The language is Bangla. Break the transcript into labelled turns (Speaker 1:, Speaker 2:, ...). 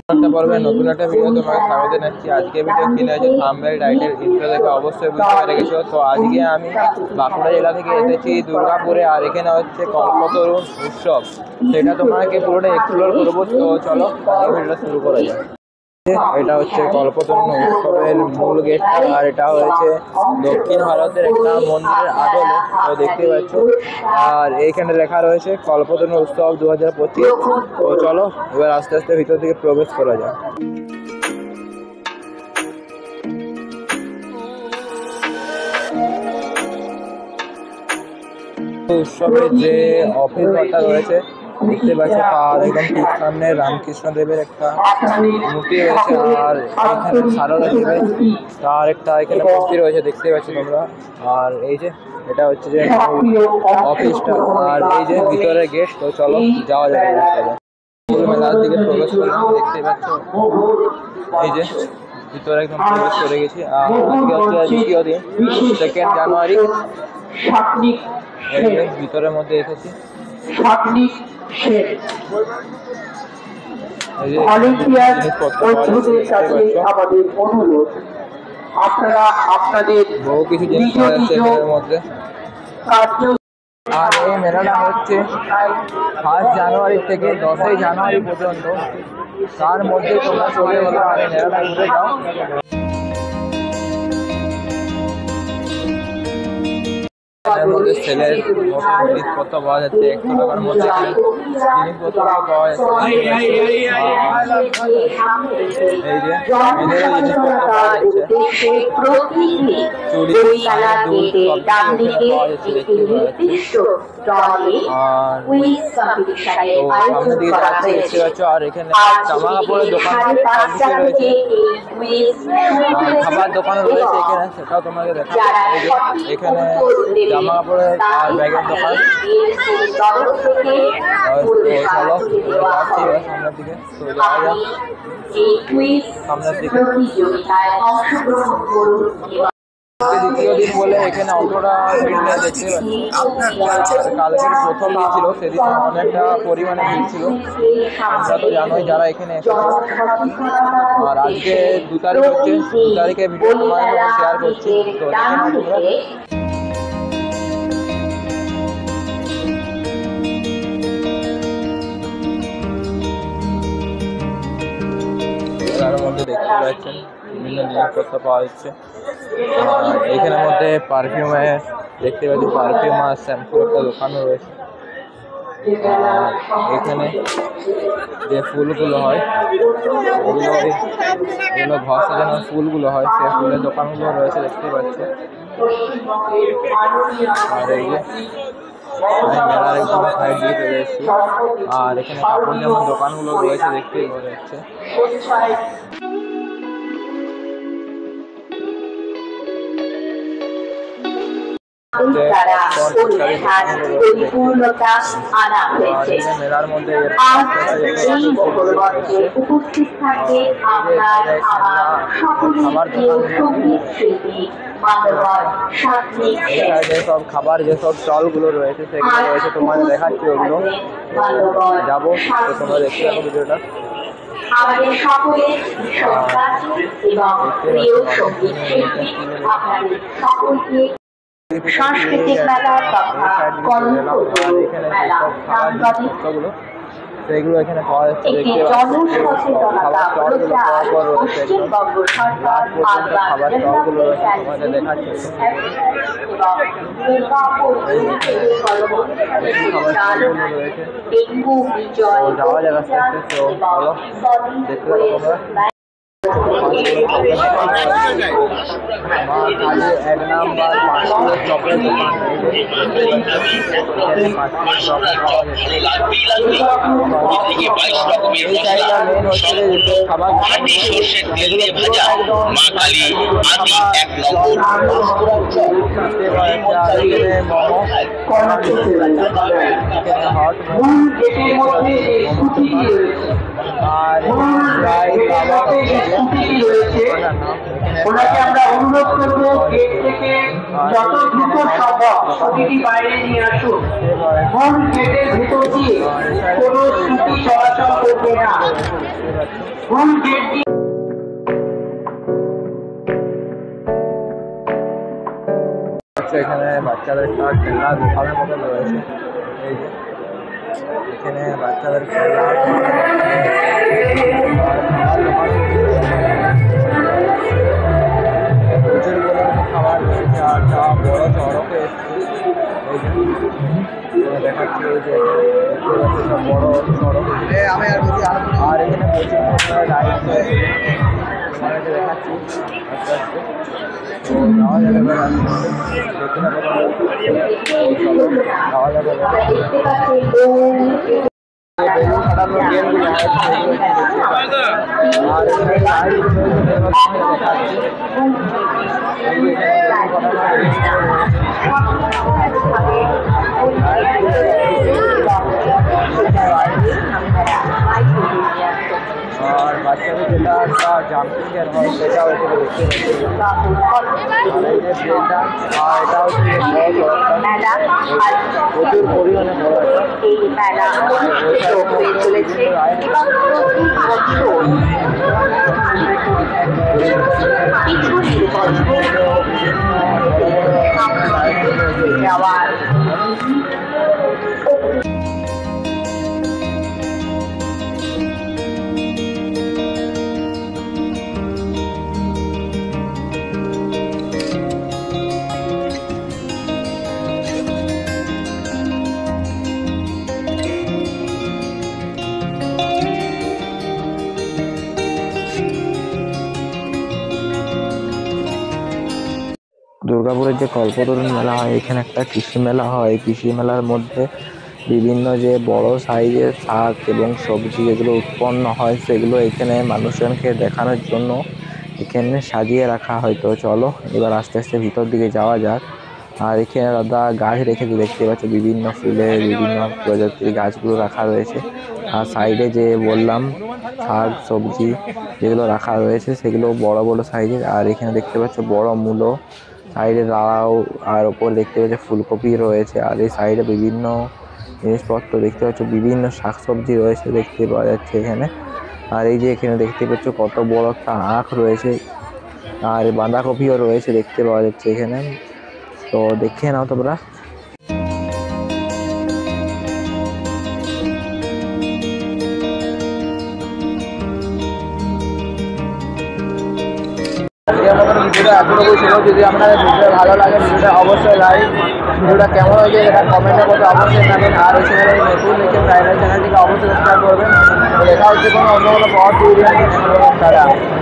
Speaker 1: একটা পর্বে নতুন একটা ভিডিও তোমাকে স্বাগত জানাচ্ছি। আজকে ভিডিও কিনে আছে থাম্বনেল টাইটেল ইন্ট্রো দেখে অবশ্যই বুঝতে পেরে গেছো। তো আজকে আমি বাঁকুড়া জেলা থেকে এসেছি দুর্গাপুরে, আর এখানে হচ্ছে কল্পতরুণ উৎসব, সেটা তোমাকে পুরোটা এক্সপ্লোর করবো। তো চলো ভিডিওটা শুরু করা যায়। এটা হচ্ছে কল্পতরুণ উৎসবের মূল গেটটা, আর এটা হয়েছে দক্ষিণ ভারতের একটা মন্দিরের আদলে, তো দেখতে পাচ্ছ। আর এইখানে লেখা রয়েছে কল্পতরুণ উৎসব 2025। তো চলো এবার আস্তে আস্তে ভিতর দিকে প্রবেশ করা যায়। উৎসবের যে অফিস ঘরটা রয়েছে দেখতে পাচ্ছ, তার একদম ঠিক সামনে রামকৃষ্ণ দেবের একটা মূর্তি রয়েছে, আর এখানে সারদা দেবের তার একটা এখানে মূর্তি রয়েছে দেখতে পাচ্ছ তোমরা। আর এই যে এটা হচ্ছে যে অফিসটা, আর এই যে ভিতরের গেট। তো চলো যাওয়া যাবে মেলার দিকে প্রবেশ করলাম, দেখতে পাচ্ছ এই যে ভিতরে একদম প্রবেশ করে গেছি। আর আজকে হচ্ছে দ্বিতীয় দিন, 2 জানুয়ারি। এই যে ভিতরের মধ্যে এসেছি। বহু কিছু জিনিস পাওয়া যাচ্ছে এর মধ্যে। আর এই মেলাটা হচ্ছে 1 জানুয়ারি থেকে 10 জানুয়ারি পর্যন্ত, তার মধ্যে তোমরা চলে গেলো আর এই মেলাটা ঘুরে যাও। এর মধ্যে সেলের নতুন জিনিসপত্র পাওয়া যাচ্ছে, 100 টাকার মধ্যে জিনিসপত্র পাওয়া যাচ্ছে। এই যে মেয়েদেরও জিনিসপত্র পাওয়া যাচ্ছে, চুড়ি, দুধ সব পাওয়া যাচ্ছে দেখতে পাওয়া যাচ্ছে। আর সামনের দিকে যাচ্ছে দেখতে পাচ্ছ। আর এখানে জামা কাপড়ের দোকান রয়েছে, খাবার দোকান রয়েছে এখানে, সেটাও তোমাকে দেখাবো। এখানে জামা কাপড়ের আর ব্যাগের দোকান। চলো যাচ্ছি এবার সামনের দিকে। তো যাওয়া যাক সামনের দিকে। দ্বিতীয় দিন বলে এখানে অতটা ভিড় নেই দেখতে পাচ্ছি। কালকের প্রথম দিন ছিল, সেদিন অনেকটা পরিমাণে ভিড় ছিল, আমরা তো জানোই যারা এখানে এসেছে। আর আজকে 2 তারিখ হচ্ছে, 2 তারিখে ভিডিও তোমাদের সাথে শেয়ার করছি। তো এখানে তোমরা তার মধ্যে দেখতে পাচ্ছেন বিভিন্ন জিনিসপত্র পাওয়া যাচ্ছে। এইখানের মধ্যে পারফিউমের দেখতে পাচ্ছি, পারফিউম আর শ্যাম্পুর একটা দোকানও রয়েছে। এখানে যে ফুলগুলো হয় এগুলো ঘর সাজানোর ফুলগুলো হয়, সেই ফুলের দোকানগুলো রয়েছে দেখতে পাচ্ছি। আর এই যে মেলার একদম সাইড দিয়ে চলে এসেছি। আর এখানে কাপড় জামার দোকানগুলো রয়েছে দেখতেই পাওয়া যাচ্ছে। মেলার মধ্যে সব খাবার যেসব স্টলগুলো রয়েছে সেগুলো রয়েছে, তোমাদের দেখাচ্ছি ওগুলো। যাবো তো তোমরা দেখতে থাকো ভিডিওটা। আমাদের সকলের সাংস্কৃতিক মেলা তথা সেগুলো এখানে পাওয়া যাচ্ছে দেখতে পাচ্ছি। খাবার স্টলগুলো পরপর রয়েছে, লাস্ট পর্যন্ত খাবার স্টলগুলো রয়েছে, তোমাদের দেখাচ্ছি। খাবার স্টলগুলো রয়েছে, যাওয়া যাক আস্তে আস্তে। তো চলো দেখতে পাবো তোমরা। এক নাম্বার 5 চকলেট দোকান। খাবার আর প্রায়
Speaker 2: ওনাকে আমরা অনুরোধ করব গেট থেকে যত দ্রুত সম্ভব প্রতিটি বাইরে নিয়ে আসুন। মূল গেটের ভিতর দিয়ে কোনো স্কুটি চলাচল করবে না। মূল গেট দিয়ে
Speaker 1: এখানে বাচ্চাদের একটা খেলনা দোকানের মতো রয়েছে। এই যে এখানে বাচ্চাদের খেলনা প্রচুর পরিমাণে খাবার রয়েছে। আর একটা বড় চড়কে এসছে, এই যে দেখাচ্ছি। এই যে একটা বড় চড়ক, আর এখানে প্রচুর পরিমাণে লাইট রয়েছে। দেখাচ্ছি আস্তে আস্তে। তো যাওয়া যাবে, দেখতে না যাওয়া যাবে। বেলুন ফাটানো গেমগুলো আর আর বাচ্চাদের যেটা একটা জাম্পিং এর হয় সেটাও এখানে দেখতে পাচ্ছি। আর এই যে ব্রেক ডান্স, আর এটা হচ্ছে প্রচুর পরিমাণে বড় দুর্গাপুরের যে কল্পতরুণ মেলা হয়, এখানে একটা কৃষি মেলা হয়। কৃষি মেলার মধ্যে বিভিন্ন যে বড় সাইজের শাক এবং সবজি যেগুলো উৎপন্ন হয় সেগুলো এখানে মানুষজনকে দেখানোর জন্য এখানে সাজিয়ে রাখা হয়। তো চলো এবার আস্তে আস্তে ভিতর দিকে যাওয়া যাক। আর এখানে দাদা গাছ রেখেছে, দেখতে পাচ্ছ বিভিন্ন ফুলের বিভিন্ন প্রজাতির গাছগুলো রাখা রয়েছে। আর সাইডে যে বললাম শাক সবজি যেগুলো রাখা রয়েছে সেগুলো বড় বড় সাইজের। আর এখানে দেখতে পাচ্ছ বড় মূলো, সাইডে লাউ, আর ওপর দেখতে পাচ্ছ ফুলকপি রয়েছে। আর এই সাইডে বিভিন্ন জিনিসপত্র দেখতে পাচ্ছ, বিভিন্ন শাকসবজি রয়েছে দেখতে পাওয়া যাচ্ছে এখানে। আর এই যে এখানে দেখতে পাচ্ছ কত বড় একটা আখ রয়েছে, আর বাঁধাকপিও রয়েছে দেখতে পাওয়া যাচ্ছে এখানে। তো দেখে নাও তোমরা। ভিডিওটা এতটুকু ছিল। যদি আপনাদের ভিডিও ভালো লাগে ভিডিওটা অবশ্যই লাইক, ভিডিওটা কেমন হয়েছে এটা কমেন্টের মধ্যে অবশ্যই জানাবেন। আর এই চ্যানেলে নতুন দেখে চ্যানেলটিকে অবশ্যই সাবস্ক্রাইব করবেন। দেখা হচ্ছে কোনো অন্য কোনো পরবর্তী ভিডিও।